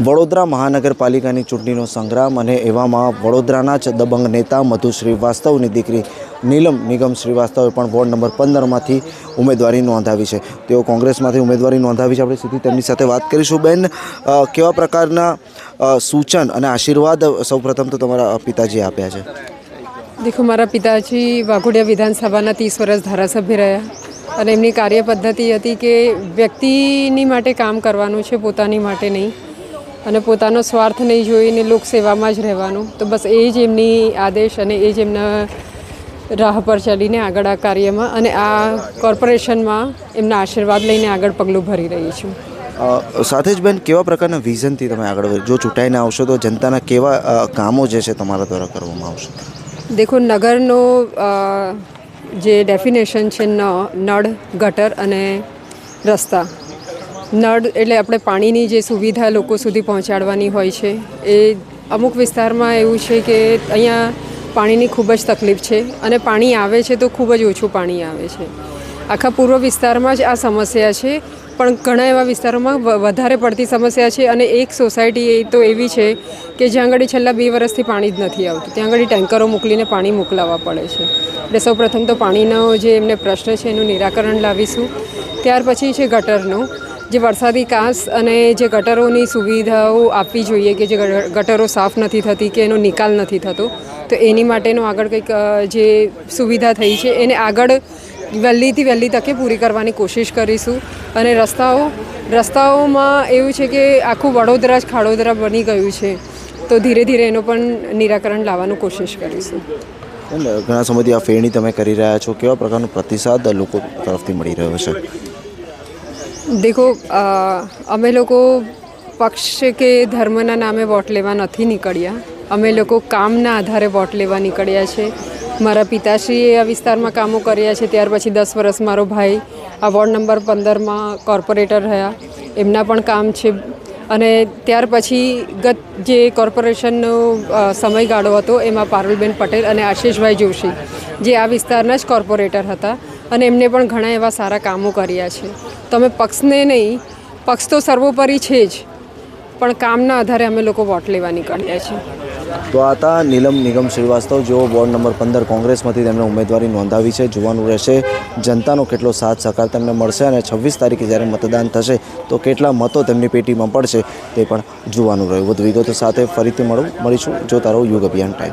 વડોદરા મહાનગરપાલિકાની ચૂંટણીનો સંગ્રામ અને એવામાં વડોદરાના જ દબંગ નેતા મધુ શ્રીવાસ્તવની દીકરી નીલમ નિગમ શ્રીવાસ્તવે પણ વોર્ડ નંબર 15માંથી ઉમેદવારી નોંધાવી છે। તેઓ કોંગ્રેસમાંથી ઉમેદવારી નોંધાવી છે। આપણે સીધી તેમની સાથે વાત કરીશું। બેન, કેવા પ્રકારના સૂચન અને આશીર્વાદ સૌપ્રથમ તો તમારા પિતાજી આપ્યા છે? देखो, मारा पिताजी वाघोडिया विधानसभाના 30 વર્ષ ધારાસભ્ય રહ્યા અને એમની કાર્યપદ્ધતિ હતી કે વ્યક્તિની માટે કામ કરવાનું છે, પોતાની માટે નહીં, અને પોતાનો સ્વાર્થ નહીં જોઈને લોકસેવામાં જ રહેવાનું। તો બસ એ જ એમની આદેશ અને એ જ એમના રાહ પર ચાલીને આગળ આ કાર્યમાં અને આ કોર્પોરેશનમાં એમના આશીર્વાદ લઈને આગળ પગલું ભરી રહી છું। સાથે જ બેન, કેવા પ્રકારના વિઝનથી તમે આગળ જો ચૂંટાઈને આવશો તો જનતાના કેવા કામો જે છે તમારા દ્વારા કરવામાં આવશે? દેખો, નગરનો જે ડેફિનેશન છે નળ, ગટર અને રસ્તા। નળ એટલે આપણે પાણીની જે સુવિધા લોકો સુધી પહોંચાડવાની હોય છે। એ અમુક વિસ્તારમાં એવું છે કે અહીંયા પાણીની ખૂબ જ તકલીફ છે અને પાણી આવે છે તો ખૂબ જ ઓછું પાણી આવે છે। આખા પૂર્વ વિસ્તારમાં જ આ સમસ્યા છે, પણ ઘણા એવા વિસ્તારોમાં વધારે પડતી સમસ્યા છે। અને એક સોસાયટી તો એવી છે કે જ્યાં આગળ છેલ્લા 2 વર્ષથી પાણી જ નથી આવતું, ત્યાં આગળ ટેન્કરો મોકલીને પાણી મોકલાવવા પડે છે। એટલે સૌપ્રથમ તો પાણીનો જે એમને પ્રશ્ન છે એનું નિરાકરણ લાવીશું। ત્યાર પછી છે ગટરનો, જે વરસાદી કાંસ અને જે ગટરોની સુવિધાઓ આપવી જોઈએ કે જે ગટરો સાફ નથી થતી કે એનો નિકાલ નથી થતો, તો એની માટેનો આગળ કંઈક જે સુવિધા થઈ છે એને આગળ વહેલીથી વહેલી તકે પૂરી કરવાની કોશિશ કરીશું। અને રસ્તાઓમાં એવું છે કે આખું વડોદરા જ ખાડોદરા બની ગયું છે, તો ધીરે ધીરે એનો પણ નિરાકરણ લાવવાનું કોશિશ કરીશું। ઘણા સમયથી આ ફેરણી તમે કરી રહ્યા છો, કેવા પ્રકારનો પ્રતિસાદ લોકો તરફથી મળી રહ્યો છે? દેખો, અમે લોકો પક્ષ કે ધર્મના નામે વોટ લેવા નથી નીકળ્યા, અમે લોકો કામના આધારે વોટ લેવા નીકળ્યા છે। મારા પિતાશ્રીએ આ વિસ્તારમાં કામો કર્યા છે, ત્યાર પછી 10 વર્ષ મારો ભાઈ આ વોર્ડ નંબર 15માં કોર્પોરેટર રહ્યા, એમના પણ કામ છે। અને ત્યાર પછી જે કોર્પોરેશનનો સમયગાળો હતો એમાં પારુલબેન પટેલ અને આશીષભાઈ જોશી જે આ વિસ્તારના જ કોર્પોરેટર હતા અને એમને પણ ઘણા એવા સારા કામો કર્યા છે। તો અમે પક્ષને નહીં, પક્ષ તો સર્વોપરી છે જ, પણ કામના આધારે અમે લોકો વોટ લેવા નીકળ્યા છીએ। તો આ હતા નીલમ નિગમ શ્રીવાસ્તવ, જેઓ વોર્ડ નંબર 15 કોંગ્રેસમાંથી તેમણે ઉમેદવારી નોંધાવી છે। જોવાનું રહેશે જનતાનો કેટલો સાથ સહકાર તેમને મળશે અને 26 તારીખે જ્યારે મતદાન થશે તો કેટલા મતો તેમની પેટીમાં પડશે તે પણ જોવાનું રહ્યું। વધુ વિગતો સાથે ફરીથી મળીશું। જોતા રહો યુગ અભિયાન ટાઈમ્સ।